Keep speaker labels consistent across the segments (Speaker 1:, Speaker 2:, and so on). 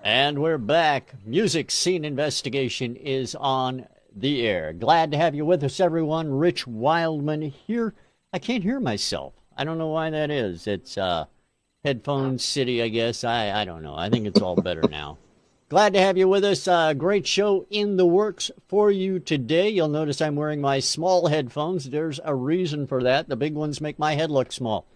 Speaker 1: And we're back. Music Scene Investigation is on the air. Glad to have you with us, everyone. Rich Wildman here. I can't hear myself. I don't know why that is. It's Headphone City, I guess. I don't know. I think it's all better now. Glad to have you with us. Great show in the works for you today. You'll notice I'm wearing my small headphones. There's a reason for that. The big ones make my head look small.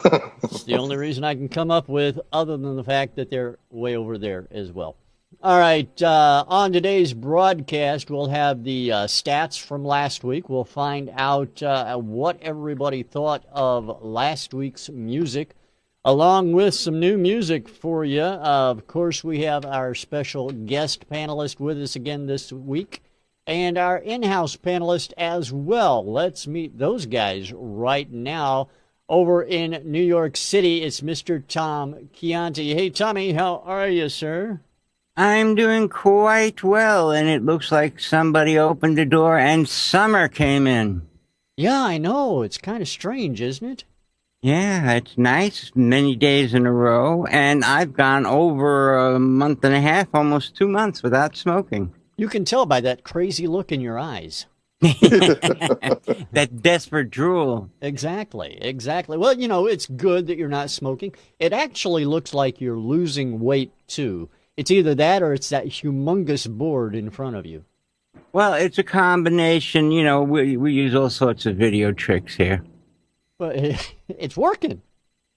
Speaker 1: It's the only reason I can come up with, other than the fact that they're way over there as well. All right, on today's broadcast, we'll have the stats from last week. We'll find out what everybody thought of last week's music, along with some new music for you. Of course, we have our special guest panelist with us again this week, and our in-house panelist as well. Let's meet those guys right now. Over in New York City, it's Mr. Tom Chianti. Hey, Tommy, how are you, sir?
Speaker 2: I'm doing quite well, and it looks like somebody opened the door and summer came in.
Speaker 1: Yeah, I know. It's kind of strange, isn't it?
Speaker 2: Yeah, it's nice. Many days in a row, and I've gone over a month and a half, almost 2 months without smoking.
Speaker 1: You can tell by that crazy look in your eyes.
Speaker 2: That desperate drool.
Speaker 1: Exactly. Well, you know, it's good that you're not smoking. It actually looks like you're losing weight, too. It's either that or it's that humongous board in front of you.
Speaker 2: Well, it's a combination. You know, we use all sorts of video tricks here.
Speaker 1: But it's working.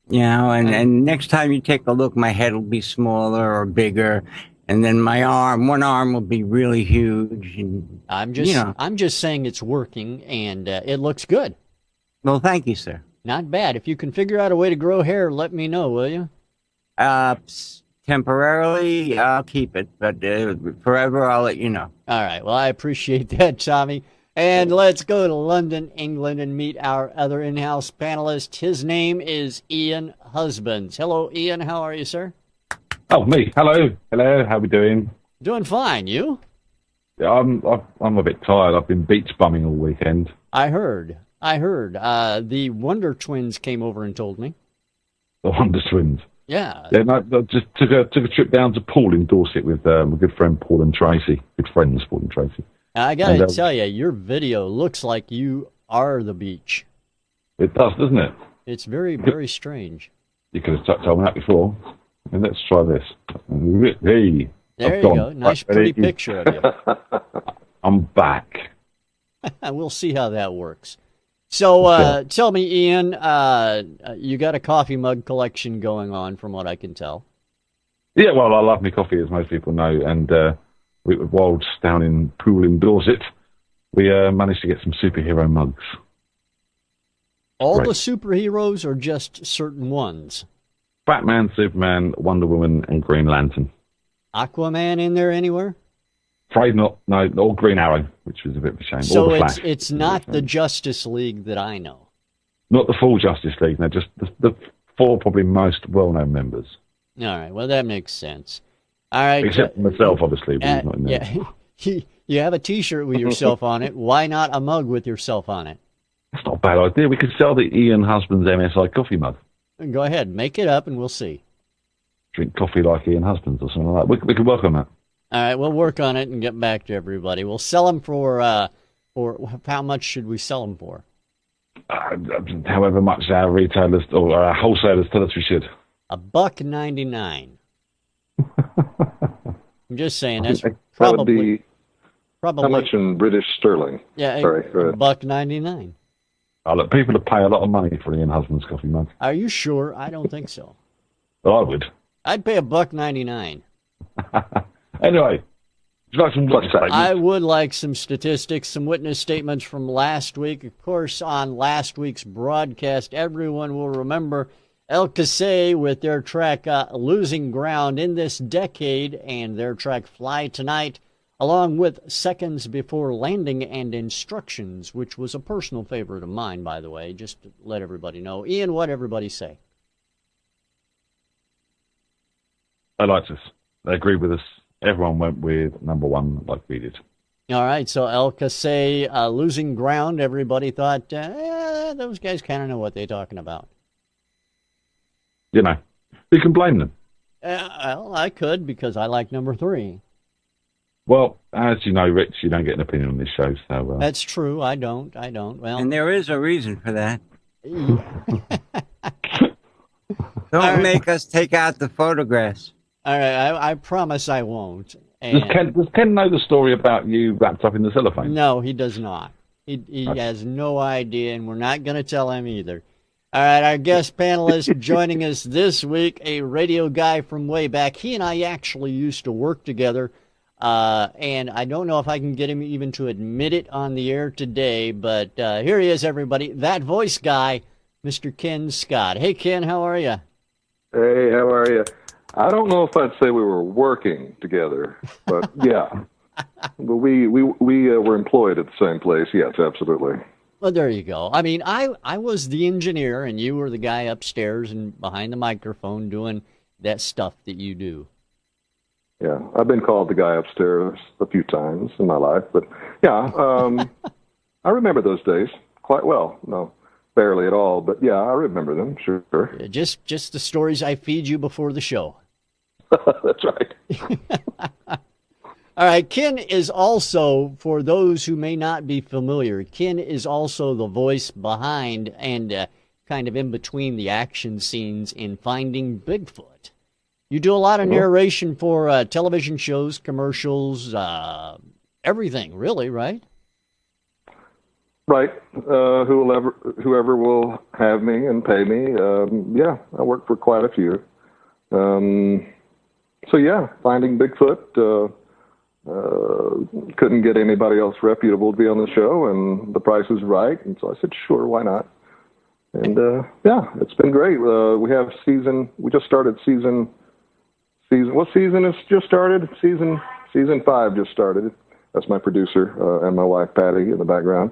Speaker 2: You know, and next time you take a look, my head will be smaller or bigger. And then one arm will be really huge. And,
Speaker 1: I'm just saying it's working, and it looks good.
Speaker 2: Well, thank you, sir.
Speaker 1: Not bad. If you can figure out a way to grow hair, let me know, will you?
Speaker 2: Temporarily, I'll keep it, but forever, I'll let you know.
Speaker 1: All right. Well, I appreciate that, Tommy. And let's go to London, England, and meet our other in-house panelist. His name is Ian Husbands. Hello, Ian. How are you, sir?
Speaker 3: Oh, me. Hello. How we doing?
Speaker 1: Doing fine. You?
Speaker 3: Yeah, I'm a bit tired. I've been beach bumming all weekend.
Speaker 1: I heard. The Wonder Twins came over and told me.
Speaker 3: The Wonder Twins.
Speaker 1: Yeah.
Speaker 3: Yeah. No, I just took a trip down to Poole in Dorset with my good friend Paul and Tracy. Good friends, Paul and Tracy.
Speaker 1: I gotta tell you, your video looks like you are the beach.
Speaker 3: It does, doesn't it?
Speaker 1: It's very, very strange.
Speaker 3: You could have told me that before. And let's try this. Hey,
Speaker 1: there you go. Nice, pretty picture of you.
Speaker 3: I'm back.
Speaker 1: We'll see how that works. So, tell me, Ian, you got a coffee mug collection going on, from what I can tell.
Speaker 3: Yeah, well, I love my coffee, as most people know, and whilst down in Poole in Dorset, we managed to get some superhero mugs.
Speaker 1: All the superheroes, or just certain ones?
Speaker 3: Batman, Superman, Wonder Woman, and Green Lantern.
Speaker 1: Aquaman in there anywhere?
Speaker 3: Afraid not. No, or Green Arrow, which was a bit of a shame.
Speaker 1: So
Speaker 3: or the Flash.
Speaker 1: It's not the Justice League that I know.
Speaker 3: Not the full Justice League. No, just the four probably most well-known members.
Speaker 1: All right. Well, that makes sense. All right.
Speaker 3: Except for myself, obviously. But he's not in there.
Speaker 1: Yeah. You have a T-shirt with yourself on it. Why not a mug with yourself on it?
Speaker 3: That's not a bad idea. We could sell the Ian Husbands MSI coffee mug.
Speaker 1: Go ahead, make it up, and we'll see.
Speaker 3: Drink coffee like Ian Husbands or something like that. We could work on that.
Speaker 1: All right, we'll work on it and get back to everybody. We'll sell them for how much should we sell them for?
Speaker 3: However much our retailers or our wholesalers tell us we should.
Speaker 1: $1.99. I'm just saying that's
Speaker 4: that would be how much in British sterling?
Speaker 1: Yeah,
Speaker 4: sorry,
Speaker 1: $1.99.
Speaker 3: Oh, look, people would pay a lot of money for Ian Husband's coffee mug.
Speaker 1: Are you sure? I don't think so.
Speaker 3: Well, I would.
Speaker 1: I'd pay $1.99.
Speaker 3: Anyway, would you like some witness statements?
Speaker 1: I would like some statistics, some witness statements from last week. Of course, on last week's broadcast, everyone will remember El Cassé with their track Losing Ground in This Decade and their track Fly Tonight, along with Seconds Before Landing and Instructions, which was a personal favorite of mine, by the way, just to let everybody know. Ian, what'd everybody say?
Speaker 3: I liked us. They agreed with us. Everyone went with number one like we did.
Speaker 1: All right, so El Cassé, Losing Ground, everybody thought, those guys kind of know what they're talking about.
Speaker 3: You know, who can blame them?
Speaker 1: Well, I could because I like number 3.
Speaker 3: Well, as you know, Rich, you don't get an opinion on this show, so...
Speaker 1: That's true. I don't. Well,
Speaker 2: And there is a reason for that.
Speaker 1: All
Speaker 2: Don't
Speaker 1: right.
Speaker 2: make us take out the photographs.
Speaker 1: All right, I promise I won't. And
Speaker 3: Does Ken know the story about you wrapped up in the cellophane?
Speaker 1: no, he does not. He has no idea, and we're not going to tell him either. All right, our guest panelist joining us this week, a radio guy from way back. He and I actually used to work together, and I don't know if I can get him even to admit it on the air today, but here he is, everybody. That voice guy, Mr. Ken Scott. Hey, Ken, how are you?
Speaker 4: Hey, how are you? I don't know if I'd say we were working together, but yeah. But we were employed at the same place. Yes, absolutely.
Speaker 1: Well, there you go. I mean, I was the engineer, and you were the guy upstairs and behind the microphone doing that stuff that you do.
Speaker 4: Yeah, I've been called the guy upstairs a few times in my life, but yeah, I remember those days quite well. No, barely at all, but yeah, I remember them. Sure.
Speaker 1: Just the stories I feed you before the show.
Speaker 4: That's right.
Speaker 1: All right, Ken is also, for those who may not be familiar, Ken is also the voice behind and kind of in between the action scenes in Finding Bigfoot. You do a lot of narration for television shows, commercials, everything, really, right?
Speaker 4: Right. Whoever will have me and pay me. Yeah, I work for quite a few. So yeah, Finding Bigfoot. Couldn't get anybody else reputable to be on the show, and the price was right, and so I said, sure, why not? And yeah, it's been great. We just started season. What season has just started? Season 5 just started. That's my producer and my wife Patty in the background.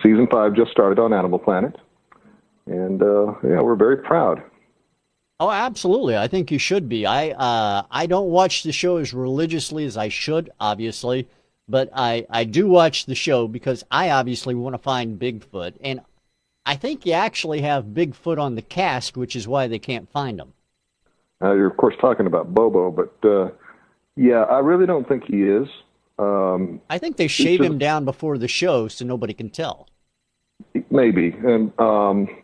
Speaker 4: Season 5 just started on Animal Planet, and yeah, we're very proud.
Speaker 1: Oh, absolutely. I think you should be. I don't watch the show as religiously as I should, obviously, but I do watch the show because I obviously want to find Bigfoot, and I think you actually have Bigfoot on the cast, which is why they can't find him.
Speaker 4: You're of course talking about Bobo, but yeah, I really don't think he is.
Speaker 1: I think they shave him down before the show so nobody can tell.
Speaker 4: Maybe, and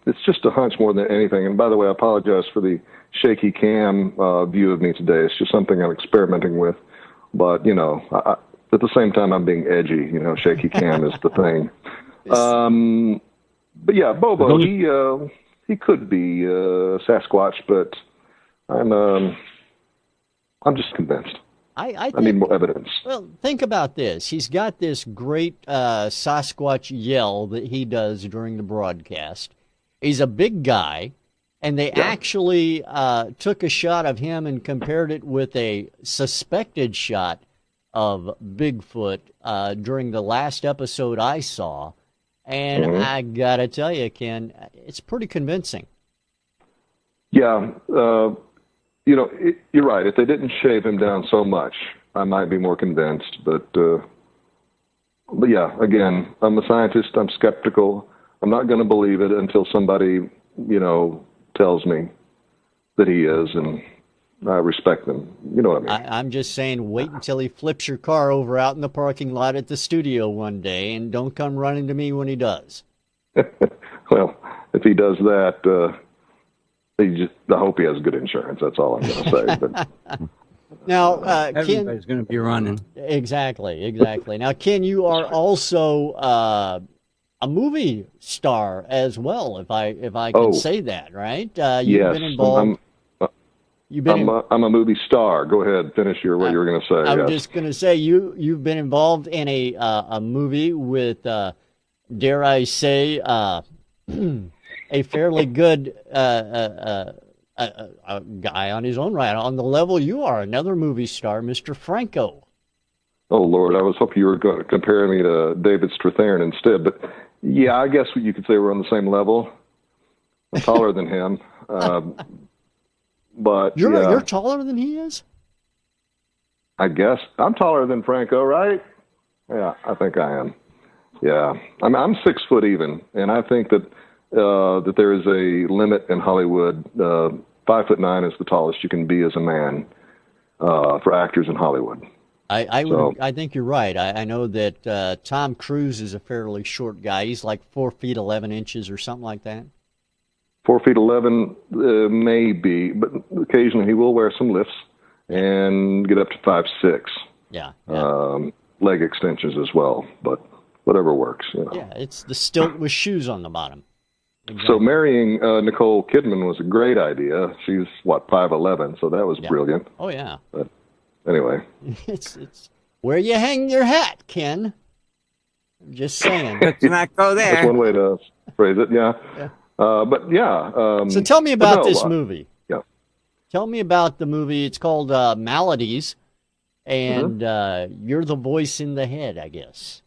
Speaker 4: it's just a hunch more than anything. And by the way, I apologize for the shaky cam view of me today. It's just something I'm experimenting with. But, you know, at the same time, I'm being edgy. You know, shaky cam is the thing. But yeah, Bobo, he could be Sasquatch, but I'm just convinced. I need more evidence.
Speaker 1: Well, think about this. He's got this great Sasquatch yell that he does during the broadcast. He's a big guy, and they actually took a shot of him and compared it with a suspected shot of Bigfoot during the last episode I saw. And I got to tell you, Ken, it's pretty convincing.
Speaker 4: Yeah. You know, you're right. If they didn't shave him down so much, I might be more convinced. But yeah, again, I'm a scientist. I'm skeptical. I'm not going to believe it until somebody, you know, tells me that he is, and I respect them. You know what I mean?
Speaker 1: I'm just saying, wait until he flips your car over out in the parking lot at the studio one day, and don't come running to me when he does.
Speaker 4: Well, if he does that, I hope he has good insurance. That's all I'm going to say. But
Speaker 1: now,
Speaker 2: Everybody's going to be running.
Speaker 1: Exactly. Now, Ken, you are also a movie star as well, if I can say that, right? You've
Speaker 4: yes,
Speaker 1: been involved.
Speaker 4: I'm a movie star. Go ahead, finish what you were going to say.
Speaker 1: I was just going to say you've been involved in a movie with, dare I say, a fairly good a guy on his own right, on the level you are, another movie star, Mr. Franco.
Speaker 4: Oh, Lord, I was hoping you were going to compare me to David Strathairn instead. But, yeah, I guess you could say we're on the same level. I'm taller than him. But
Speaker 1: You're taller than he is?
Speaker 4: I guess. I'm taller than Franco, right? Yeah, I think I am. Yeah. I'm 6 foot even, and I think that that there is a limit in Hollywood 5'9" is the tallest you can be as a man for actors in Hollywood.
Speaker 1: I think you're right. I know that Tom Cruise is a fairly short guy. He's like 4 feet 11 inches or something like that.
Speaker 4: 4 feet 11, maybe, but occasionally he will wear some lifts and get up to 5'6".
Speaker 1: Yeah.
Speaker 4: Leg extensions as well, but whatever works.
Speaker 1: Yeah, it's the stilt with shoes on the bottom. Exactly.
Speaker 4: So marrying Nicole Kidman was a great idea. She's 5'11", so that was brilliant.
Speaker 1: Oh yeah.
Speaker 4: But anyway,
Speaker 1: it's where you hang your hat, Ken. I'm just saying.
Speaker 2: Let's not go there.
Speaker 4: That's one way to phrase it. Yeah. But yeah.
Speaker 1: So tell me about this movie.
Speaker 4: Yeah.
Speaker 1: Tell me about the movie. It's called Maladies, and you're the voice in the head, I guess.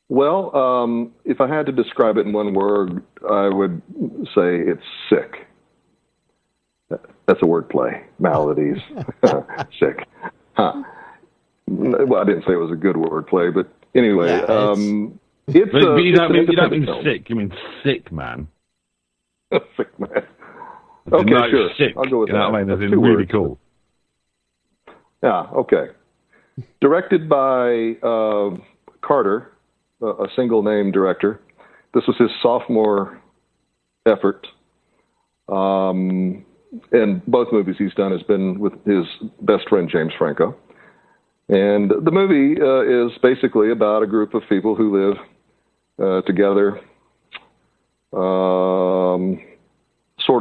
Speaker 4: Well, if I had to describe it in one word, I would say it's sick. That's a wordplay. Maladies. Sick. Huh. Well, I didn't say it was a good wordplay, but anyway, you don't mean
Speaker 3: sick. You mean sick man.
Speaker 4: Sick man. Okay, sure.
Speaker 3: Sick.
Speaker 4: I'll go with that.
Speaker 3: I mean, that's really cool.
Speaker 4: Yeah. Okay. Directed by Carter, a single-name director. This was his sophomore effort. And both movies he's done has been with his best friend, James Franco. And the movie is basically about a group of people who live together, sort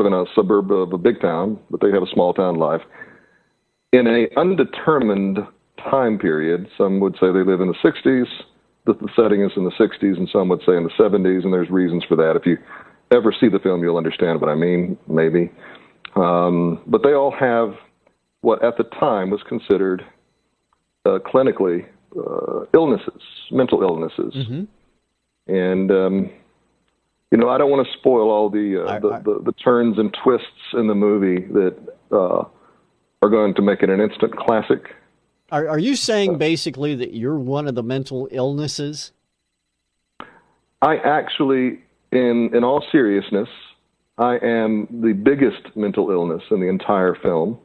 Speaker 4: of in a suburb of a big town, but they have a small-town life. In an undetermined time period, some would say they live in the 60s, the setting is in the 60s, and some would say in the 70s, and there's reasons for that. If you ever see the film, you'll understand what I mean, maybe. But they all have what at the time was considered clinically illnesses, mental illnesses. Mm-hmm. And, I don't want to spoil all the turns and twists in the movie that are going to make it an instant classic.
Speaker 1: Are you saying basically that you're one of the mental illnesses?
Speaker 4: I actually, in all seriousness, I am the biggest mental illness in the entire film.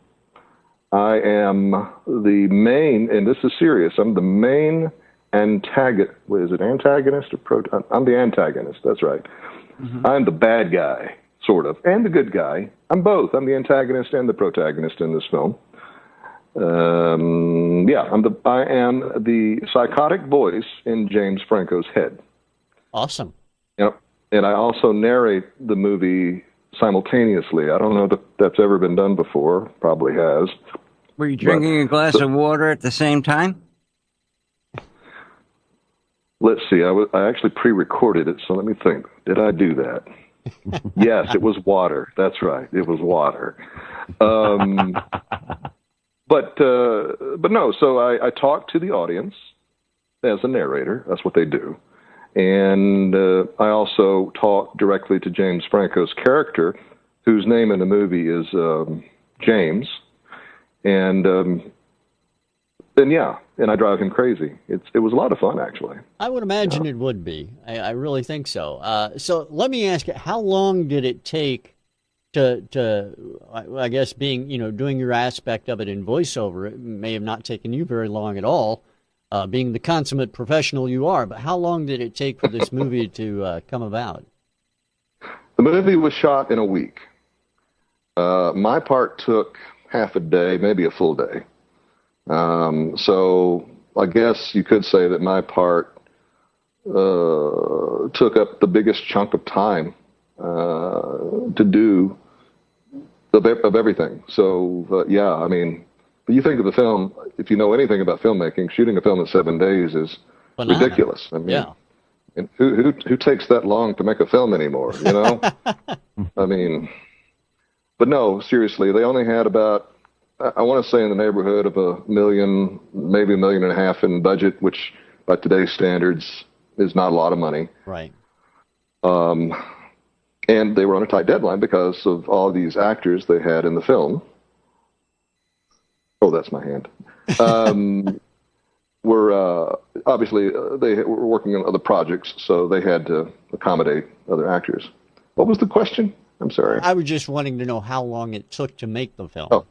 Speaker 4: I am the main, and this is serious, I'm the main antagonist. What is it, antagonist or protagonist? I'm the antagonist, that's right. Mm-hmm. I'm the bad guy, sort of, and the good guy. I'm both. I'm the antagonist and the protagonist in this film. I am the psychotic voice in James Franco's head.
Speaker 1: Awesome.
Speaker 4: And I also narrate the movie simultaneously. I don't know if that's ever been done before. Probably has.
Speaker 2: Were you drinking a glass of water at the same time?
Speaker 4: Let's see. I actually pre-recorded it, so let me think. Did I do that? Yes, it was water. That's right. It was water. But no, so I talk to the audience as a narrator. That's what they do. And I also talk directly to James Franco's character, whose name in the movie is James. And I drive him crazy. It was a lot of fun, actually.
Speaker 1: I would imagine it would be. I really think so. So let me ask you, how long did it take to I guess being, doing your aspect of it in voiceover, it may have not taken you very long at all, being the consummate professional you are, but how long did it take for this movie to come about?
Speaker 4: The movie was shot in a week. My part took half a day, maybe a full day. So I guess you could say that my part took up the biggest chunk of time to do of everything. So, I mean, but you think of the film, if you know anything about filmmaking, shooting a film in 7 days is ridiculous. I mean, and who takes that long to make a film anymore, I mean, but no, seriously, they only had about, I want to say in the neighborhood of $1 million, maybe $1.5 million in budget, which by today's standards is not a lot of money.
Speaker 1: Right.
Speaker 4: And they were on a tight deadline because of all these actors they had in the film. Oh, that's my hand. Obviously, they were working on other projects, so they had to accommodate other actors. What was the question? I'm sorry.
Speaker 1: I was just wanting to know how long it took to make the film.
Speaker 4: Oh,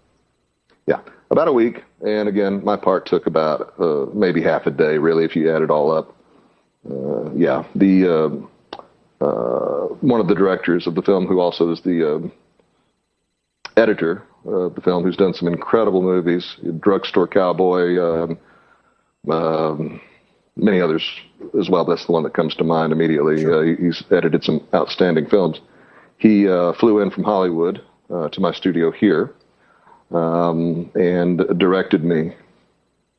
Speaker 4: yeah, about a week. And again, my part took about maybe half a day, really, if you add it all up. Yeah, one of the directors of the film, who also is the editor of the film, who's done some incredible movies, Drugstore Cowboy, many others as well. That's the one that comes to mind immediately. Sure. He's edited some outstanding films. He flew in from Hollywood to my studio here and directed me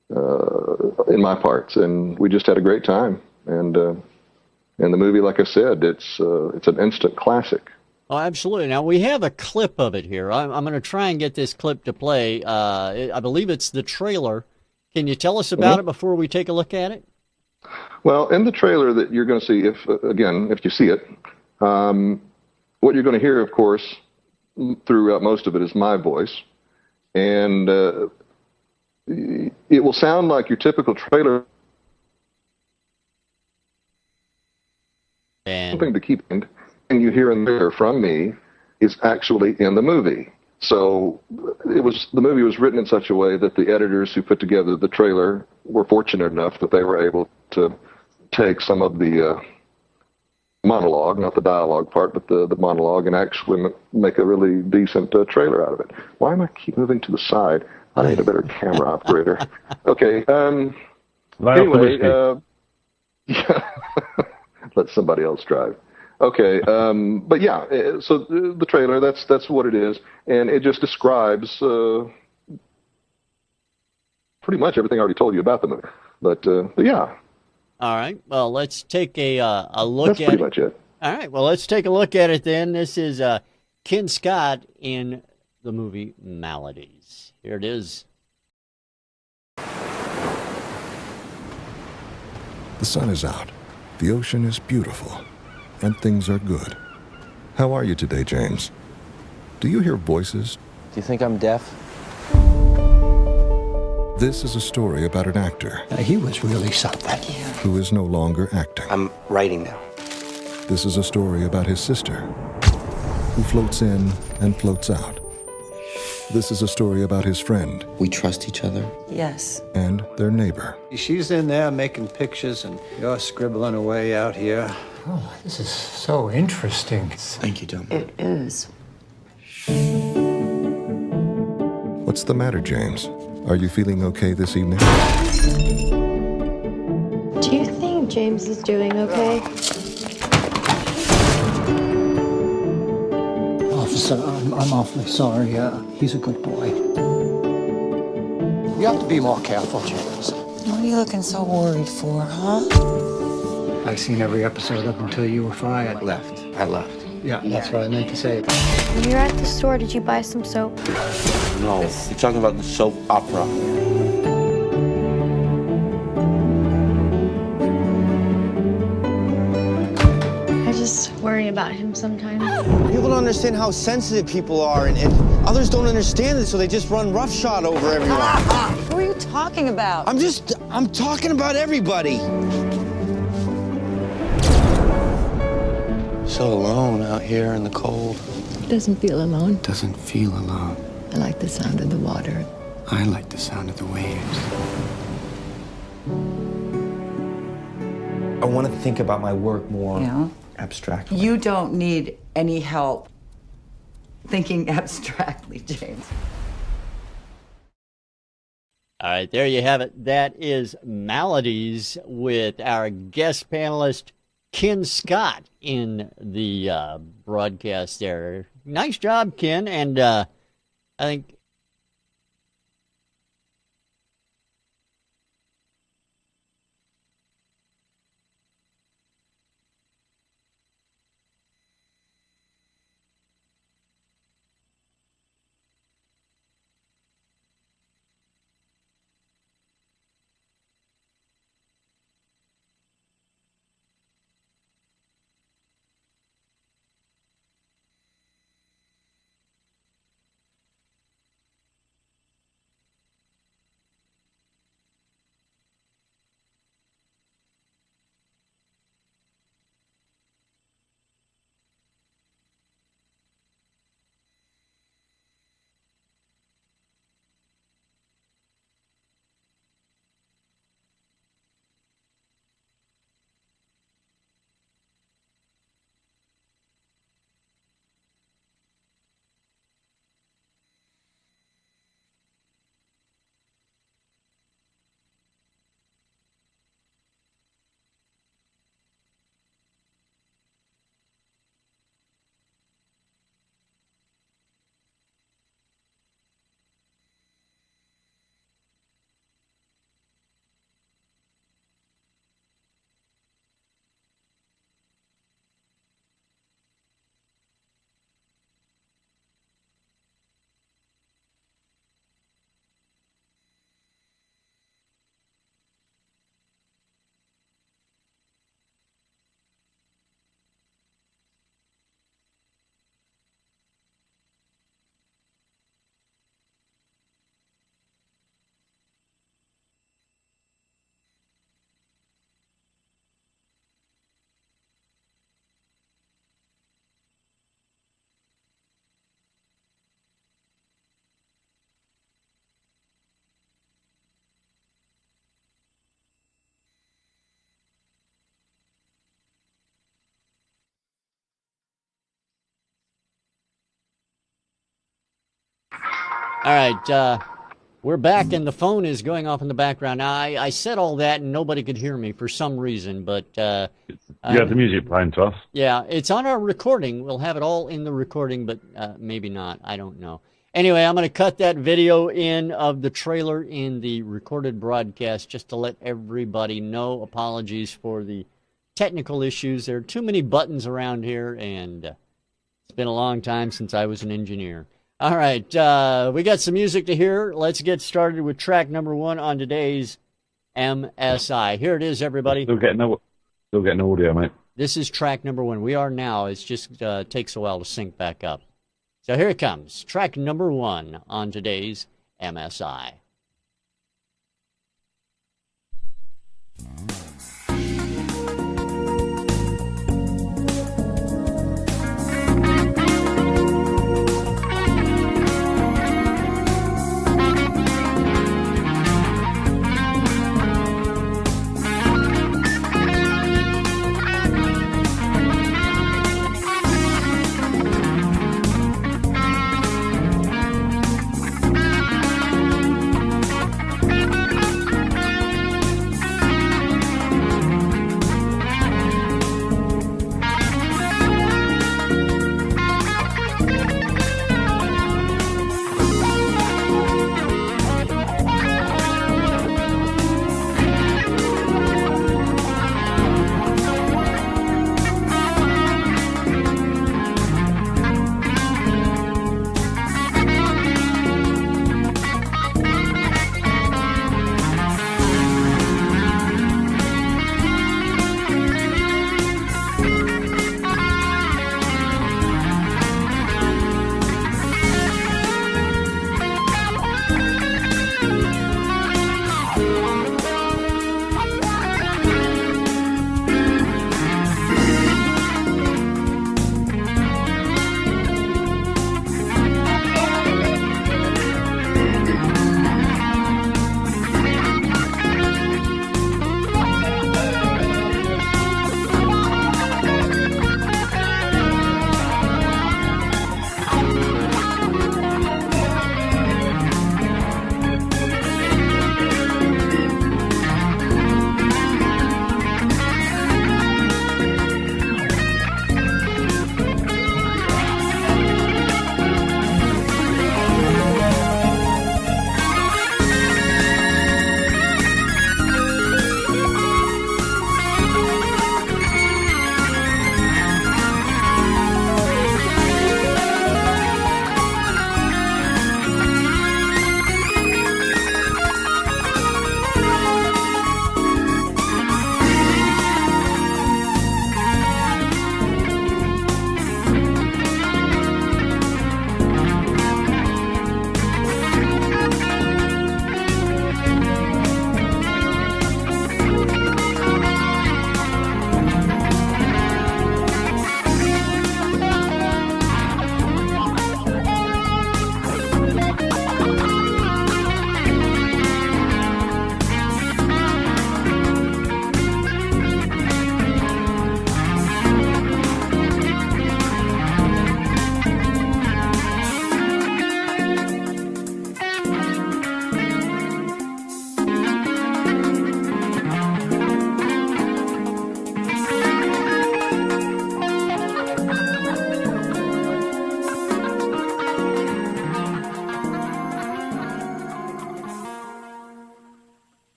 Speaker 4: in my parts, and we just had a great time. And the movie, like I said, it's an instant classic.
Speaker 1: Oh, absolutely. Now, we have a clip of it here. I'm going to try and get this clip to play. I believe it's the trailer. Can you tell us about it before we take a look at it?
Speaker 4: Well, in the trailer that you're going to see, if you see it, what you're going to hear, of course, throughout most of it is my voice. And it will sound like your typical trailer.
Speaker 1: And
Speaker 4: something to keep in, and you hear and there from me is actually in the movie. So the movie was written in such a way that the editors who put together the trailer were fortunate enough that they were able to take some of the monologue, not the dialogue part, but the monologue, and actually make a really decent trailer out of it. Why am I keep moving to the side? I need a better camera operator. Okay. Anyway, yeah. Let somebody else drive. Okay, but yeah, so the trailer, that's what it is, and it just describes pretty much everything I already told you about the movie. But yeah.
Speaker 1: All right, well, let's take a look at it.
Speaker 4: That's pretty much it.
Speaker 1: All right, well, let's take a look at it then. This is Ken Scott in the movie Maladies. Here it is.
Speaker 5: The sun is out. The ocean is beautiful. And things are good. How are you today, James? Do you hear voices?
Speaker 6: Do you think I'm deaf?
Speaker 5: This is a story about an actor.
Speaker 7: He was really something.
Speaker 5: Who is no longer acting.
Speaker 6: I'm writing now.
Speaker 5: This is a story about his sister, who floats in and floats out. This is a story about his friend.
Speaker 6: We trust each other.
Speaker 8: Yes.
Speaker 5: And their neighbor.
Speaker 7: She's in there making pictures, and you're scribbling away out here.
Speaker 9: Oh, this is so interesting.
Speaker 6: Thank you, Tom.
Speaker 8: It is.
Speaker 5: What's the matter, James? Are you feeling okay this evening?
Speaker 10: Do you think James is doing okay?
Speaker 9: Officer, I'm awfully sorry. He's a good boy. You have to be more careful, James.
Speaker 8: What are you looking so worried for, huh?
Speaker 9: I've seen every episode up until you were fired.
Speaker 6: I left.
Speaker 9: Yeah, that's what I meant to say.
Speaker 10: When you were at the store, did you buy some soap?
Speaker 6: No, you're talking about the soap opera.
Speaker 10: I just worry about him sometimes.
Speaker 11: People don't understand how sensitive people are, and others don't understand it, so they just run roughshod over everyone.
Speaker 8: Who are you talking about?
Speaker 11: I'm talking about everybody.
Speaker 6: So alone out here in the cold.
Speaker 12: Doesn't feel alone.
Speaker 6: Doesn't feel alone.
Speaker 12: I like the sound of the water.
Speaker 6: I like the sound of the waves.
Speaker 11: I want to think about my work more abstractly.
Speaker 8: You don't need any help thinking abstractly, James.
Speaker 1: All right, there you have it. That is Maladies with our guest panelist, Ken Scott, in the broadcast there. Nice job, Ken, and I think All right, we're back, and the phone is going off in the background. Now, I said all that, and nobody could hear me for some reason, but...
Speaker 3: you have the music playing to us.
Speaker 1: Yeah, it's on our recording. We'll have it all in the recording, but maybe not. I don't know. Anyway, I'm going to cut that video in of the trailer in the recorded broadcast just to let everybody know. Apologies for the technical issues. There are too many buttons around here, and it's been a long time since I was an engineer. All right, we got some music to hear. Let's get started with track number 1 on today's MSI. Here it is, everybody.
Speaker 3: Still getting audio, mate.
Speaker 1: This is track number 1. We are now. It just takes a while to sync back up. So here it comes, track number 1 on today's MSI.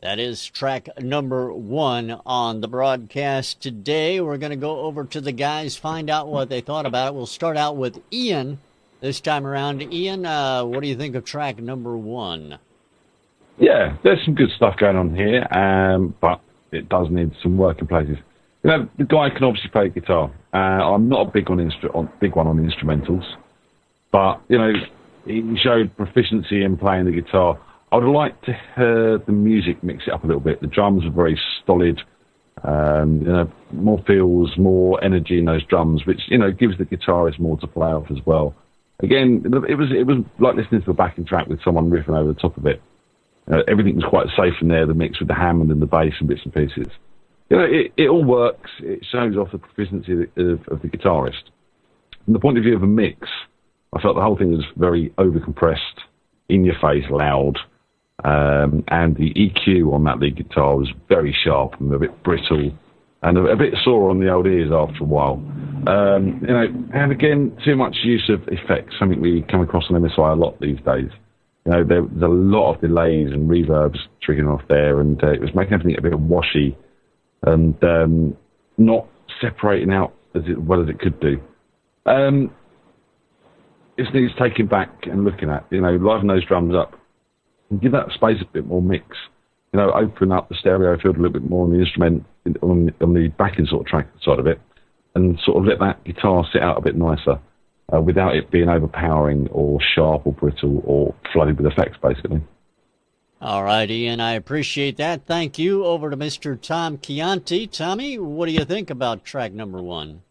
Speaker 1: That is track number 1 on the broadcast today. We're going to go over to the guys, find out what they thought about it. We'll start out with Ian this time around. Ian, what do you think of track number 1?
Speaker 3: Yeah, there's some good stuff going on here, but it does need some work in places. You know, the guy can obviously play guitar. I'm not a big one on instrumentals, but you know, he showed proficiency in playing the guitar. I would like to hear the music mix it up a little bit. The drums are very solid, you know, more feels, more energy in those drums, which you know gives the guitarist more to play off as well. Again, it was like listening to a backing track with someone riffing over the top of it. Everything was quite safe in there. The mix with the Hammond and the bass and bits and pieces. You know, it all works. It shows off the proficiency of the guitarist. From the point of view of a mix, I felt the whole thing was very overcompressed. in your face, loud. And the EQ on that lead guitar was very sharp and a bit brittle and a bit sore on the old ears after a while. And again, too much use of effects, something we come across on MSI a lot these days. There's a lot of delays and reverbs triggering off there, and it was making everything a bit washy and not separating out as well as it could do. It needs taking back and looking at, liven those drums up and give that space a bit more mix. Open up the stereo field a little bit more on the instrument, on the backing sort of track side of it, and sort of let that guitar sit out a bit nicer without it being overpowering or sharp or brittle or flooded with effects, basically.
Speaker 1: All right, Ian, I appreciate that. Thank you. Over to Mr. Tom Chianti. Tommy, what do you think about track number 1?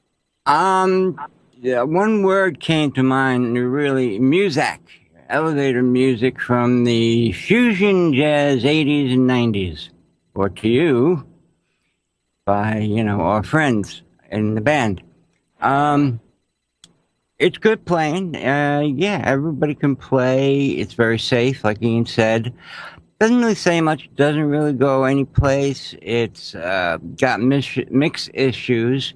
Speaker 2: Yeah, one word came to mind, really, music. Elevator music from the fusion jazz 80s and 90s. Or to you, by, our friends in the band. It's good playing. Everybody can play. It's very safe, like Ian said. Doesn't really say much. Doesn't really go any place. It's got mix issues.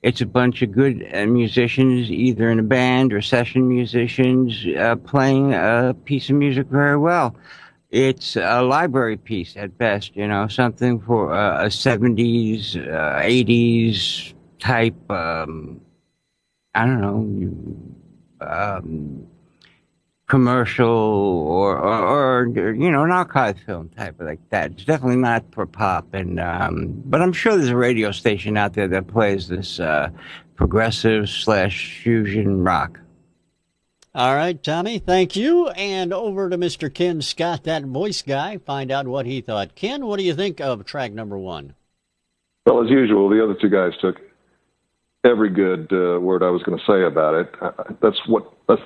Speaker 2: It's a bunch of good musicians, either in a band or session musicians, playing a piece of music very well. It's a library piece at best, something for a 70s, 80s type, commercial or an archive film type of like that. It's definitely not for pop, and but I'm sure there's a radio station out there that plays this progressive / fusion rock.
Speaker 1: All right, Tommy, thank you. And over to Mr. Ken Scott, that voice guy, find out what he thought. Ken, what do you think of track number 1?
Speaker 4: Well, as usual, the other two guys took every good word I was going to say about it. That's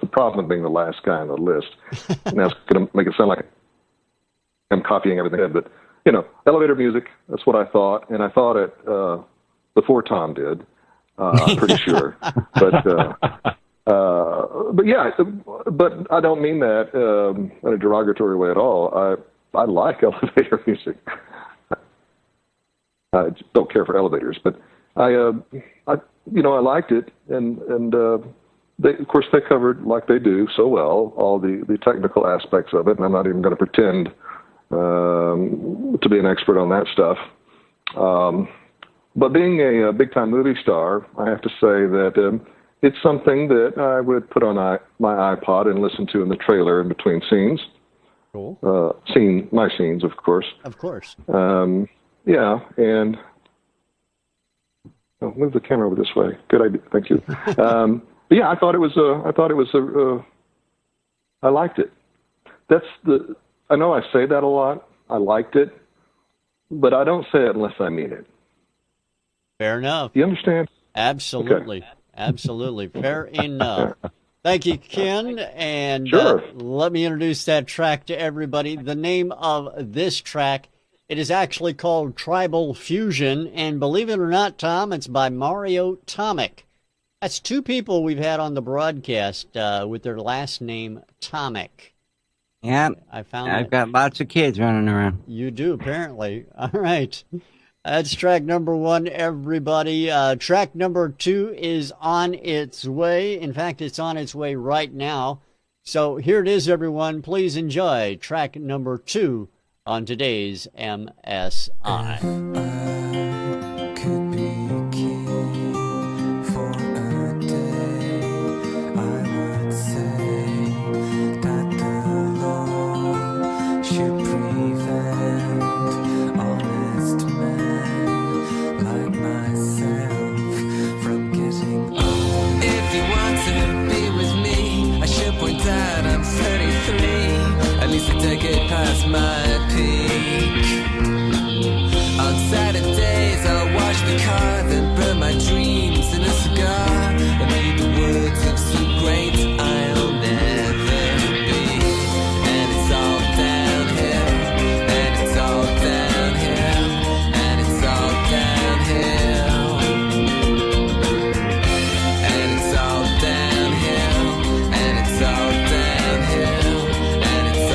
Speaker 4: the problem of being the last guy on the list. And that's going to make it sound like I'm copying everything. But, elevator music, that's what I thought. And I thought it before Tom did, I'm pretty sure. But yeah, but I don't mean that in a derogatory way at all. I like elevator music. I don't care for elevators, but I liked it, and they, of course, they covered, like they do so well, all the technical aspects of it, and I'm not even going to pretend to be an expert on that stuff. But being a big-time movie star, I have to say that it's something that I would put on my iPod and listen to in the trailer in between scenes.
Speaker 1: Cool.
Speaker 4: My scenes, of course.
Speaker 1: Of course.
Speaker 4: Yeah, and move the camera over this way. Good idea. Thank you. Yeah, I thought it was. I liked it. I know I say that a lot. I liked it, but I don't say it unless I mean it.
Speaker 1: Fair enough.
Speaker 4: You understand?
Speaker 1: Absolutely.
Speaker 4: Okay.
Speaker 1: Absolutely. Fair enough. Thank you, Ken. And
Speaker 4: sure.
Speaker 1: Let me introduce that track to everybody. The name of this track, it is actually called Tribal Fusion. And believe it or not, Tom, it's by Mario Tomic. That's two people we've had on the broadcast with their last name Tomic.
Speaker 2: Yeah, I've got lots of kids running around.
Speaker 1: You do, apparently. All right. That's track number 1, everybody. Track number 2 is on its way. In fact, it's on its way right now. So here it is, everyone. Please enjoy track number 2 on today's MSI.
Speaker 13: Take it past my peak. On Saturdays I'll watch the car that burned my dreams in a cigar and read the words of some great I'll never be. And it's all downhill, and it's all downhill, and it's all downhill, and it's all downhill, and it's all downhill, and it's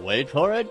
Speaker 1: Wait for it.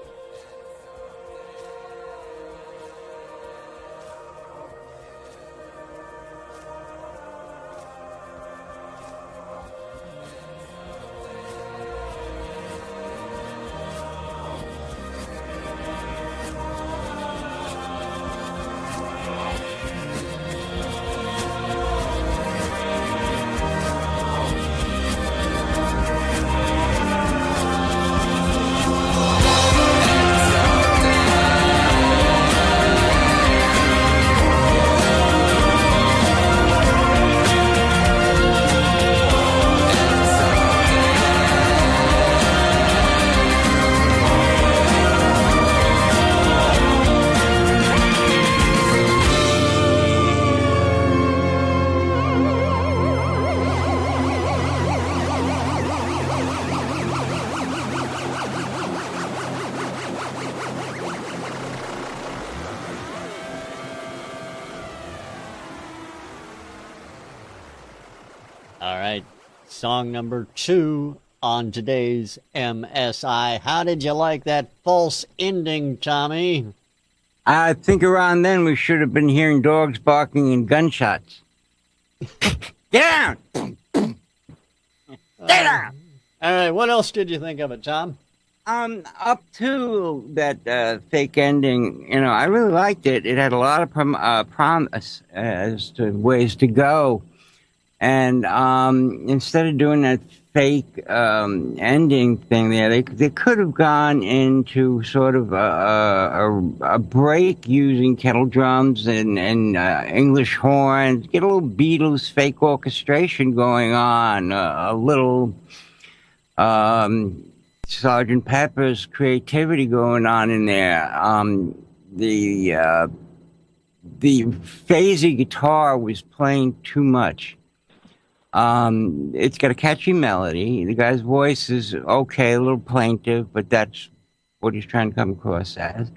Speaker 1: All right, song number 2 on today's MSI. How did you like that false ending, Tommy?
Speaker 2: I think around then we should have been hearing dogs barking and gunshots. Get down! Stay down!
Speaker 1: All right, what else did you think of it, Tom?
Speaker 2: Up to that fake ending, I really liked it. It had a lot of promise as to ways to go. And instead of doing that fake ending thing there, they could have gone into sort of a break using kettle drums and English horns, get a little Beatles fake orchestration going on, a little Sgt. Pepper's creativity going on in there. The phasey guitar was playing too much. It's got a catchy melody. The guy's voice is okay, a little plaintive, but that's what he's trying to come across as.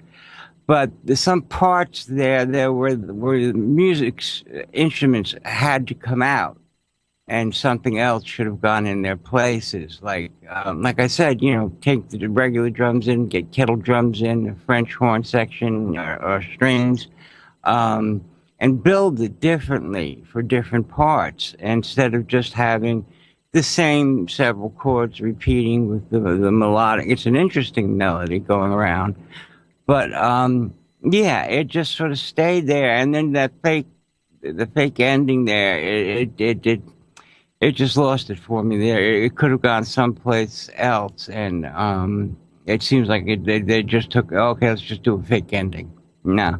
Speaker 2: But there's some parts there where music's instruments had to come out, and something else should have gone in their places. Like I said, take the regular drums in, get kettle drums in, a French horn section or strings. And build it differently for different parts instead of just having the same several chords repeating with the melodic. It's an interesting melody going around, but it just sort of stayed there. And then the fake ending there, it just lost it for me there. It could have gone someplace else, and it seems like they just took, okay, let's just do a fake ending. No.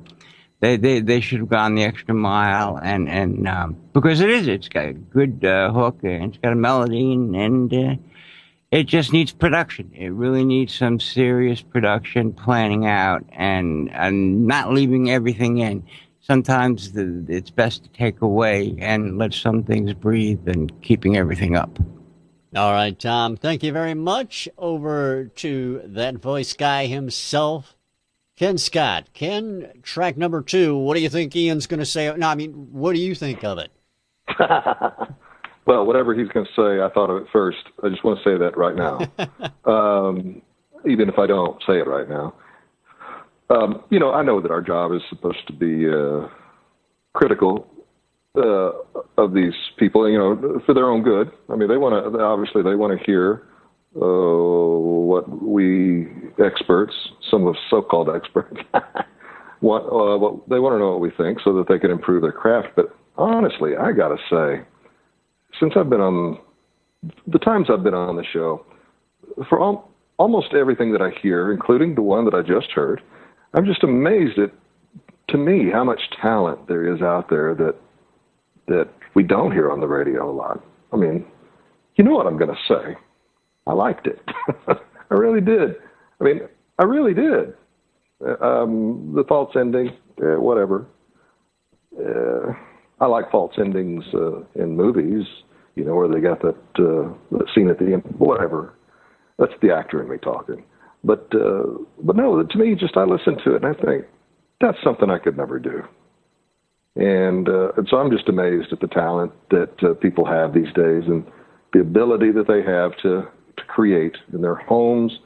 Speaker 2: They should have gone the extra mile, and because it's got a good hook, and it's got a melody, and it just needs production. It really needs some serious production, planning out, and not leaving everything in. Sometimes it's best to take away and let some things breathe than keeping everything up.
Speaker 1: All right, Tom, thank you very much. Over to that voice guy himself, Ken Scott. Ken, track number 2, what do you think Ian's going to say? No, I mean, what do you think of it?
Speaker 4: Well, whatever he's going to say, I thought of it first. I just want to say that right now, even if I don't say it right now. I know that our job is supposed to be critical of these people, for their own good. I mean, they want to hear what we experts, some of us so-called experts, what they want to know what we think so that they can improve their craft. But honestly, I got to say, since I've been on the times I've been on the show, for almost everything that I hear, including the one that I just heard, I'm just amazed at, to me, how much talent there is out there that we don't hear on the radio a lot. I mean, you know what I'm going to say. I liked it. I really did. I mean, I really did. The false ending, whatever. I like false endings in movies, where they got that scene at the end, whatever. That's the actor in me talking. But no, to me, just I listen to it and I think, that's something I could never do. And so I'm just amazed at the talent that people have these days and the ability that they have to create in their homes,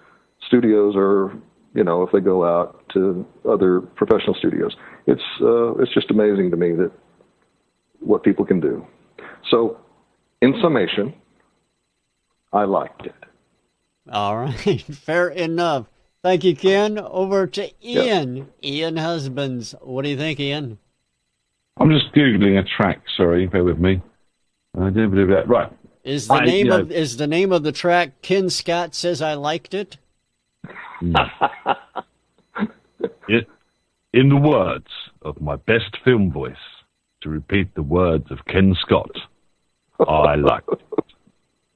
Speaker 4: studios or, if they go out to other professional studios. It's just amazing to me that what people can do. So, in summation, I liked it.
Speaker 1: All right, fair enough. Thank you, Ken. Over to Ian. Yep. Ian Husbands. What do you think, Ian?
Speaker 3: I'm just Googling a track. Sorry, bear with me. I didn't believe that. Right.
Speaker 1: Is the name of the track Ken Scott Says I Liked It?
Speaker 3: In the words of my best film voice, to repeat the words of Ken Scott, I liked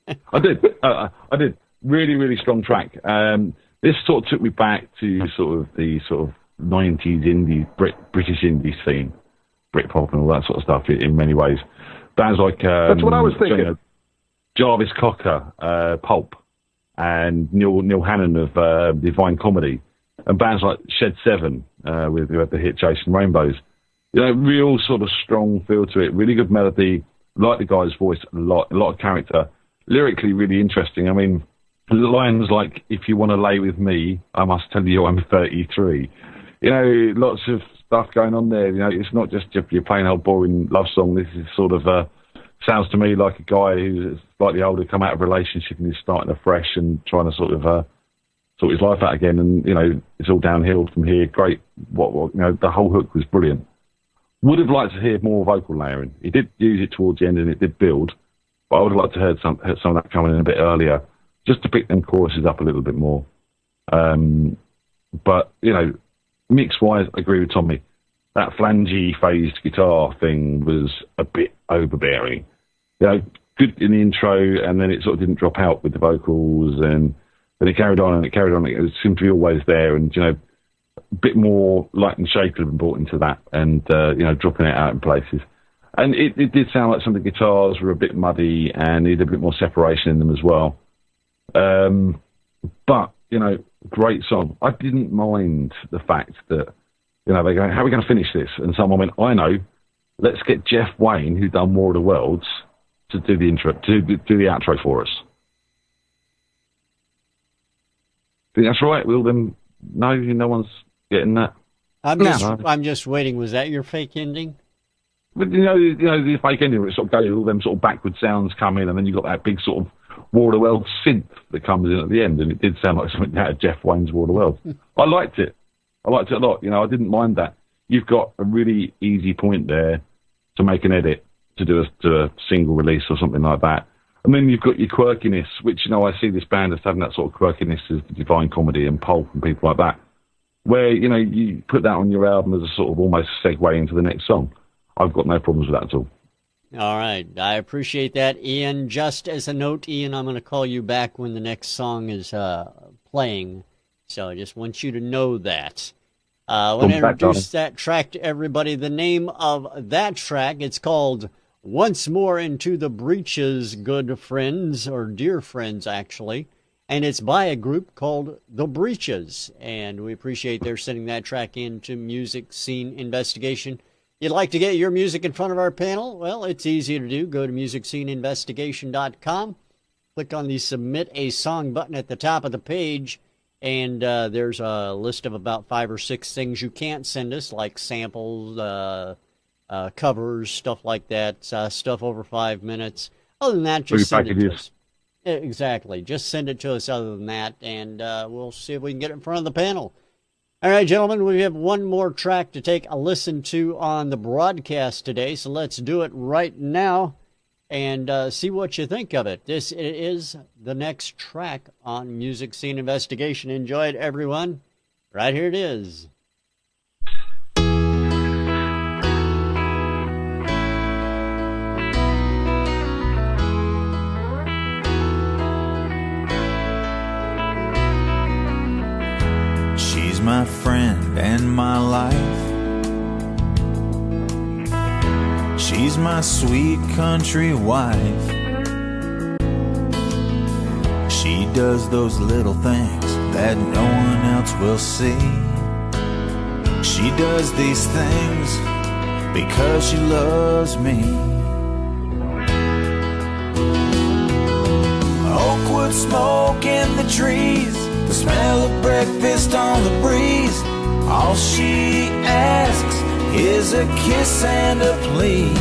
Speaker 3: it. I did. Really, really strong track. This sort of took me back to the 90s indie, British indie scene, Britpop and all that sort of stuff in many ways. Bands like...
Speaker 4: That's what I was thinking.
Speaker 3: Jarvis Cocker, Pulp, and Neil Hannon of Divine Comedy, and bands like Shed 7, who had the hit Chasing Rainbows. Real sort of strong feel to it, really good melody, like the guy's voice a lot of character, lyrically really interesting. I mean, lines like, if you want to lay with me, I must tell you I'm 33. Lots of stuff going on there. It's not just your plain old boring love song. This is sort of... sounds to me like a guy who's slightly older, come out of a relationship and is starting afresh and trying to sort his life out again. And, it's all downhill from here. Great. The whole hook was brilliant. Would have liked to hear more vocal layering. He did use it towards the end and it did build, but I would have liked to heard some of that coming in a bit earlier, just to pick them choruses up a little bit more. But, mix-wise, I agree with Tommy. That flangey phased guitar thing was a bit overbearing. Good in the intro, and then it sort of didn't drop out with the vocals, and then it carried on. It seemed to be always there, and a bit more light and shake had been brought into that, and dropping it out in places. And it did sound like some of the guitars were a bit muddy and needed a bit more separation in them as well. But great song. I didn't mind the fact that they're going, how are we going to finish this? And someone went, I know, let's get Jeff Wayne, who done War of the Worlds, to do the intro, to do the outro for us. Think that's right? Will them? No, no one's getting that.
Speaker 1: I'm just waiting. Was that your fake ending?
Speaker 3: But the fake ending, where it sort of goes, all them sort of backward sounds come in, and then you got that big sort of War of the Worlds synth that comes in at the end, and it did sound like something out of Jeff Wayne's War of the Worlds. I liked it. I liked it a lot. I didn't mind that. You've got a really easy point there to make an edit, to do a single release or something like that. And then you've got your quirkiness, which, I see this band as having that sort of quirkiness as the Divine Comedy and Pulp and people like that, where, you put that on your album as a sort of almost segue into the next song. I've got no problems with that at all.
Speaker 1: All right. I appreciate that, Ian. Just as a note, Ian, I'm going to call you back when the next song is playing. So I just want you to know that. I want to introduce that track to everybody. The name of that track, it's called Once More Into the Breech's Good Friends, or Dear Friends, actually. And it's by a group called The Breeches. And we appreciate their sending that track into Music Scene Investigation. You'd like to get your music in front of our panel? Well, it's easy to do. Go to MusicSceneInvestigation.com. Click on the Submit a Song button at the top of the page. And there's a list of about 5 or 6 things you can't send us, like samples, covers, stuff like that, stuff over 5 minutes. Other than that, just send it to us. Exactly. Just send it to us other than that, and we'll see if we can get it in front of the panel. All right, gentlemen, we have one more track to take a listen to on the broadcast today, so let's do it right now and see what you think of it. This is the next track on Music Scene Investigation. Enjoy it, everyone. Right here it is.
Speaker 14: She's my friend and my life. She's my sweet country wife. She does those little things that no one else will see. She does these things because she loves me. Oakwood smoke in the trees, the the smell of breakfast on the breeze. All she asks is a kiss and a please.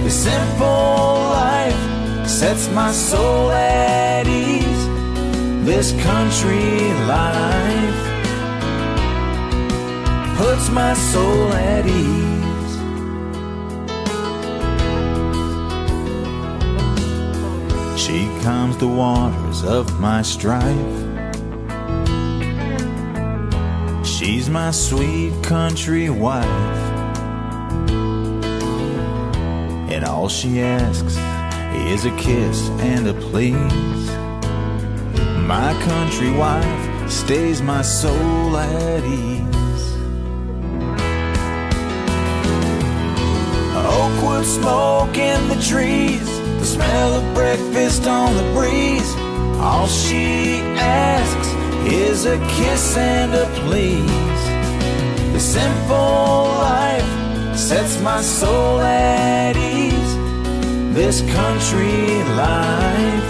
Speaker 14: The simple life sets my soul at ease. This country life puts my soul at ease. She calms the waters of my strife. She's my sweet country wife, and all she asks is a kiss and a please. My country wife stays my soul at ease. Oakwood smoke in the trees, the smell of breakfast on the breeze. All she asks is a kiss and a please. The simple life sets my soul at ease. This country life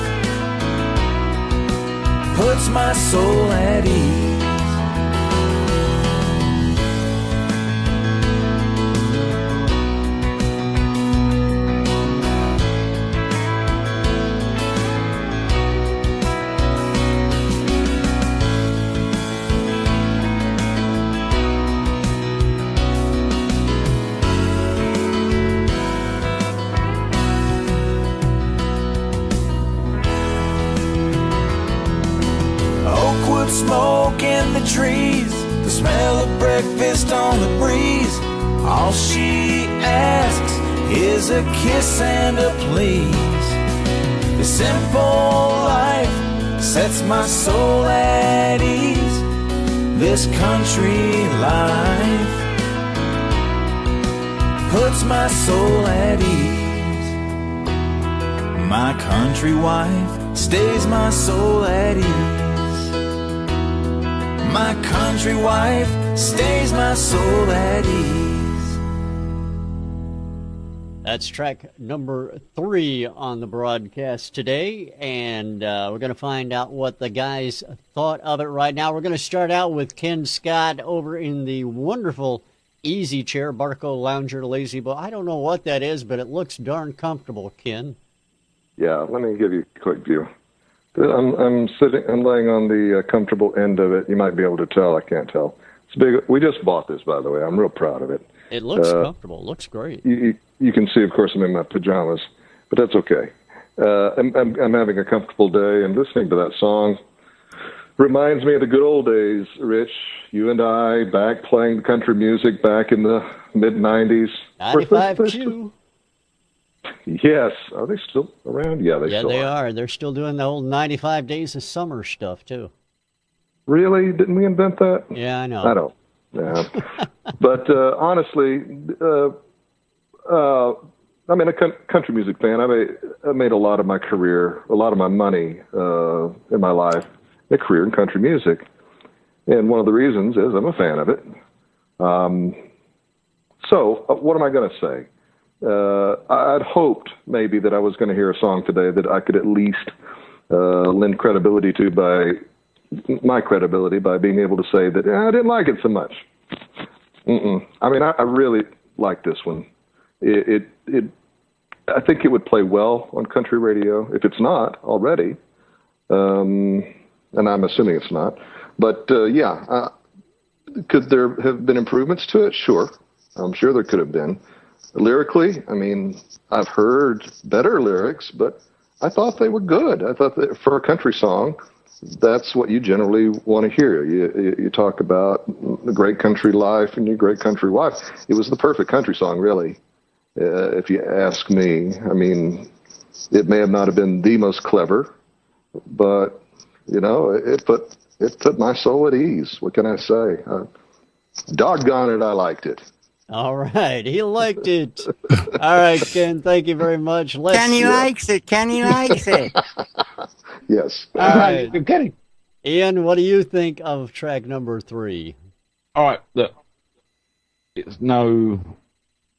Speaker 14: puts my soul at ease. Smoke in the trees, the smell of breakfast on the breeze. All she asks is a kiss and a please. The simple life sets my soul at ease. This country life puts my soul at ease. My country wife stays my soul at ease. My country wife stays my soul at ease.
Speaker 1: That's track number 3 on the broadcast today, and we're going to find out what the guys thought of it right now. We're going to start out with Ken Scott over in the wonderful easy chair, Barco Lounger Lazy Boy. I don't know what that is, but it looks darn comfortable, Ken.
Speaker 4: Yeah, let me give you a quick view. I'm sitting. I'm laying on the comfortable end of it. You might be able to tell. I can't tell. It's big. We just bought this, by the way. I'm real proud of it.
Speaker 1: It looks comfortable. It looks great.
Speaker 4: You can see, of course, I'm in my pajamas, but that's okay. I'm having a comfortable day, and listening to that song reminds me of the good old days, Rich. You and I back playing country music back in the mid-'90s.
Speaker 1: 95.2.
Speaker 4: Yes. Are they still around? Yeah, they still
Speaker 1: are. They're still doing the whole 95 days of summer stuff, too.
Speaker 4: Really? Didn't we invent that?
Speaker 1: Yeah, I know.
Speaker 4: I don't. Yeah. But honestly, I'm a country music fan. I made a lot of my career, a lot of my money in my life, a career in country music. And one of the reasons is I'm a fan of it. So what am I going to say? I'd hoped maybe that I was going to hear a song today that I could at least lend credibility to by being able to say that I didn't like it so much. I mean, I really like this one. I think it would play well on country radio if it's not already, and I'm assuming it's not. But could there have been improvements to it? Sure, I'm sure there could have been. Lyrically, I mean, I've heard better lyrics, but I thought they were good. I thought that for a country song, that's what you generally want to hear. You talk about the great country life and your great country wife. It was the perfect country song, really, if you ask me. I mean, it may have not have been the most clever, but, you know, it put my soul at ease. What can I say? Doggone it, I liked it.
Speaker 1: All right, he liked it. All right, Ken, thank you very much.
Speaker 2: Kenny likes it. Kenny likes it.
Speaker 4: Yes.
Speaker 1: All right, Kenny. Ian, what do you think of track number 3?
Speaker 3: All right, look, it's no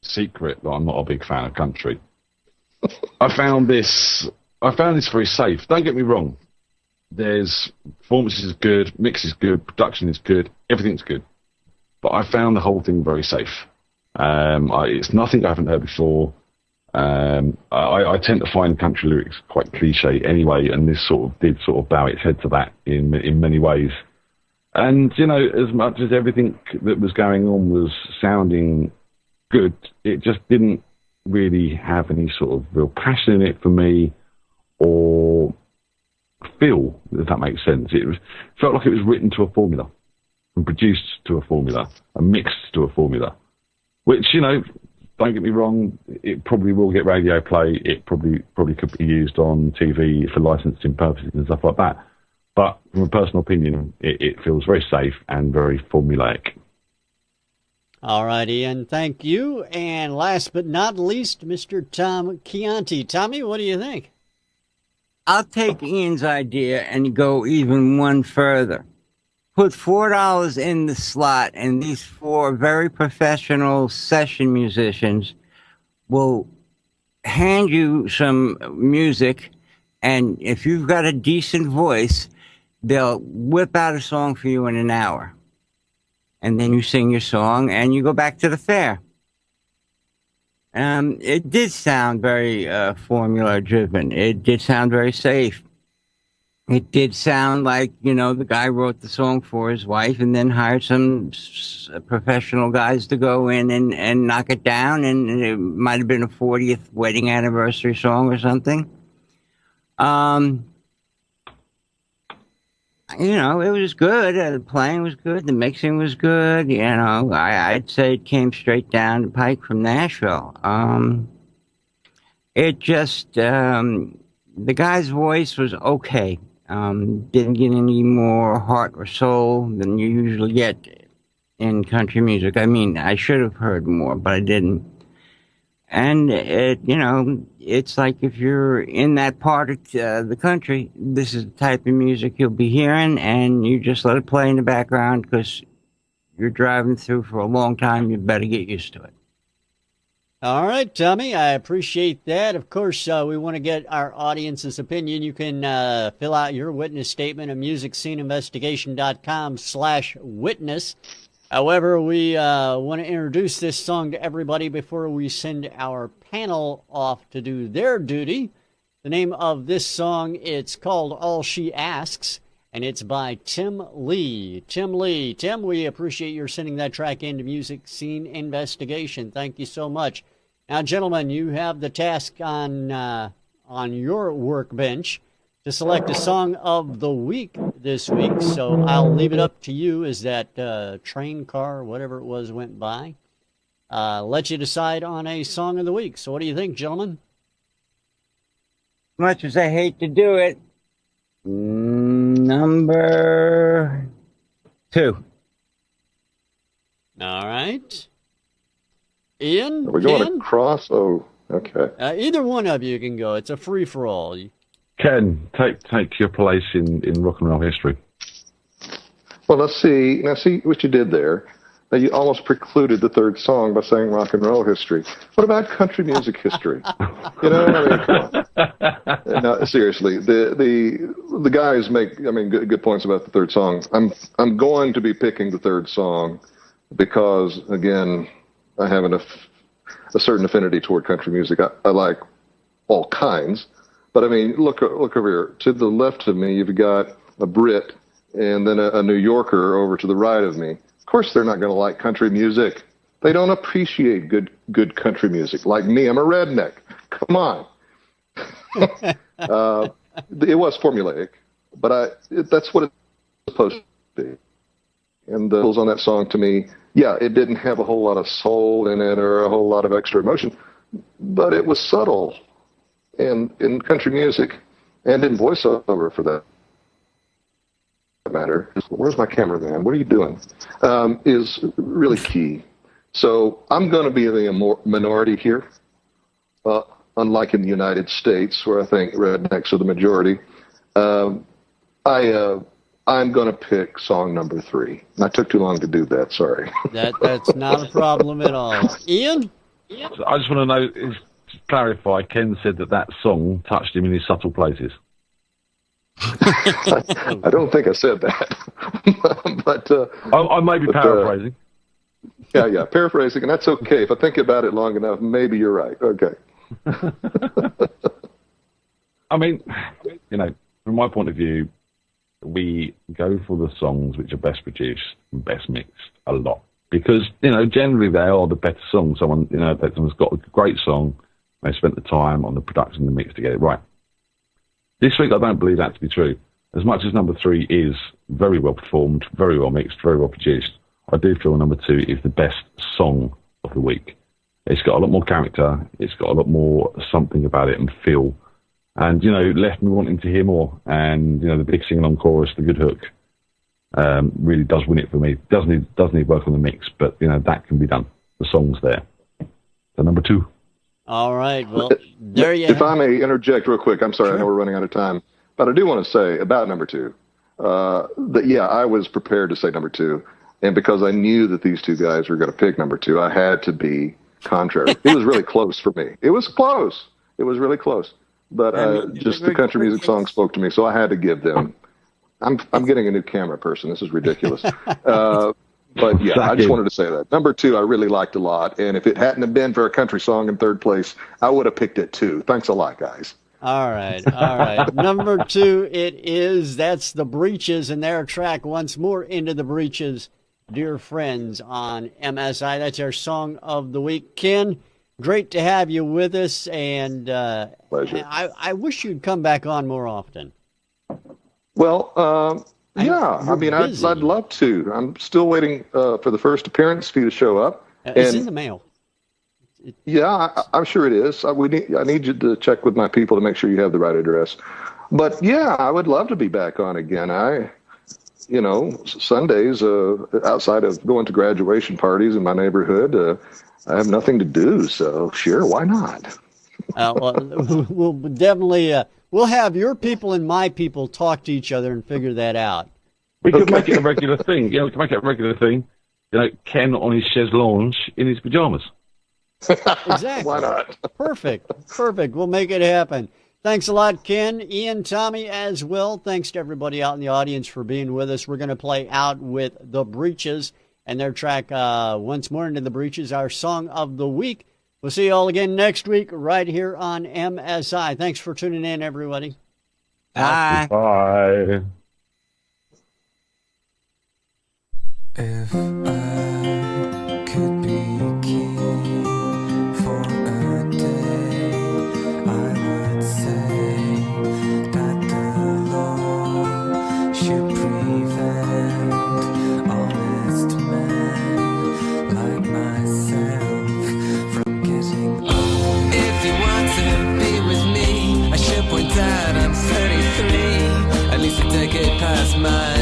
Speaker 3: secret that I'm not a big fan of country. I found this very safe. Don't get me wrong. there's performance is good, mix is good, production is good, everything's good. But I found the whole thing very safe. It's nothing I haven't heard before. I tend to find country lyrics quite cliche anyway, and this sort of did sort of bow its head to that in many ways. And, you know, as much as everything that was going on was sounding good, it just didn't really have any sort of real passion in it for me, or feel, if that makes sense. It felt like it was written to a formula, and produced to a formula, and mixed to a formula, which, you know, don't get me wrong, it probably will get radio play. It probably could be used on TV for licensing purposes and stuff like that. But from a personal opinion, it feels very safe and very formulaic.
Speaker 1: All right, Ian, thank you. And last but not least, Mr. Tom Chianti. Tommy, what do you think?
Speaker 2: I'll take Ian's idea and go even one further. Put $4 in the slot, and these 4 very professional session musicians will hand you some music, and if you've got a decent voice, they'll whip out a song for you in an hour. And then you sing your song, and you go back to the fair. It did sound very formula-driven. It did sound very safe. It did sound like, you know, the guy wrote the song for his wife and then hired some professional guys to go in and knock it down, and it might have been a 40th wedding anniversary song or something. You know, it was good. The playing was good. The mixing was good. You know, I'd say it came straight down the pike from Nashville. It just, the guy's voice was okay. Didn't get any more heart or soul than you usually get in country music. I mean, I should have heard more, but I didn't. And it, you know, it's like if you're in that part of the country, this is the type of music you'll be hearing, and you just let it play in the background because you're driving through for a long time. You better get used to it.
Speaker 1: All right, Tommy, I appreciate that. Of course, we want to get our audience's opinion. You can fill out your witness statement at musicsceneinvestigation.com/witness. However, we want to introduce this song to everybody before we send our panel off to do their duty. The name of this song, it's called All She Asks, and it's by Tim Lee. Tim, we appreciate your sending that track into Music Scene Investigation. Thank you so much. Now, gentlemen, you have the task on your workbench to select a song of the week this week, so I'll leave it up to you as that train car, whatever it was, went by. Let you decide on a song of the week. So what do you think, gentlemen?
Speaker 2: Much as I hate to do it, number 2.
Speaker 1: All right. Ian?
Speaker 4: Are we going across? Oh, okay.
Speaker 1: Either one of you can go. It's a free-for-all.
Speaker 3: Ken, take your place in rock and roll history.
Speaker 4: Well, let's see. Now, see what you did there. Now, you almost precluded the third song by saying rock and roll history. What about country music history? You know, I mean, come on. No, seriously, the guys make, I mean, good points about the third song. I'm going to be picking the third song because, again, I have a certain affinity toward country music. I like all kinds. But, I mean, look over here. To the left of me, you've got a Brit and then a New Yorker over to the right of me. Of course they're not going to like country music. They don't appreciate good country music. Like me, I'm a redneck. Come on. It was formulaic, but that's what it's supposed to be. And the lyrics on that song, to me, yeah, it didn't have a whole lot of soul in it or a whole lot of extra emotion, but it was subtle. And in country music, and in voiceover for that matter, where's my cameraman? What are you doing? Is really key. So I'm going to be the minority here, unlike in the United States, where I think rednecks are the majority. I'm going to pick song number 3. And I took too long to do that. Sorry.
Speaker 1: That's not a problem at all. Ian?
Speaker 3: So I just want to know, to clarify, Ken said that song touched him in his subtle places.
Speaker 4: I don't think I said that, but
Speaker 3: I may be paraphrasing.
Speaker 4: Yeah, paraphrasing, and that's okay. If I think about it long enough, maybe you're right. Okay.
Speaker 3: I mean, from my point of view, we go for the songs which are best produced and best mixed a lot because, generally they are the better songs. Someone's got a great song, they spent the time on the production and the mix to get it right. This week, I don't believe that to be true. As much as number 3 is very well performed, very well mixed, very well produced, I do feel number 2 is the best song of the week. It's got a lot more character. It's got a lot more something about it and feel. And, left me wanting to hear more. And, the big sing-along chorus, the good hook, really does win it for me. Does need work on the mix, but, that can be done. The song's there. So number 2.
Speaker 1: All right. Well, there you
Speaker 4: If I may interject real quick, I'm sorry, I know we're running out of time, but I do want to say about number 2 that, I was prepared to say number 2, and because I knew that these two guys were going to pick number 2, I had to be contrary. It was really close for me. It was close. It was really close, but just the country music song spoke to me, so I had to give them. I'm getting a new camera person. This is ridiculous. But yeah, I just wanted to say that. Number 2, I really liked a lot. And if it hadn't have been for a country song in third place, I would have picked it too. Thanks a lot, guys.
Speaker 1: All right. Number 2, it is. That's the Breeches and their track once more, Into the Breeches, Dear Friends on MSI. That's our song of the week. Ken, great to have you with us. And
Speaker 4: pleasure.
Speaker 1: I wish you'd come back on more often.
Speaker 4: Well, yeah, I'd love to. I'm still waiting for the first appearance for you to show up.
Speaker 1: It's in the mail.
Speaker 4: Yeah, I'm sure it is. I need you to check with my people to make sure you have the right address. But yeah, I would love to be back on again. Sundays, outside of going to graduation parties in my neighborhood, I have nothing to do. So sure, why not?
Speaker 1: We'll definitely... we'll have your people and my people talk to each other and figure that out.
Speaker 3: We could make it a regular thing. We could make it a regular thing. Ken on his chaise lounge in his pajamas.
Speaker 1: Exactly.
Speaker 4: Why not?
Speaker 1: Perfect. We'll make it happen. Thanks a lot, Ken. Ian, Tommy as well. Thanks to everybody out in the audience for being with us. We're going to play out with the Breeches and their track once more, Into the Breeches, our song of the week. We'll see you all again next week right here on MSI. Thanks for tuning in, everybody.
Speaker 2: Bye.
Speaker 3: Bye.
Speaker 13: If I could be king for a day, I would say that the law should prevent honest men like myself from getting old. If you want to be with me, I should point out I'm 33. At least I take it past my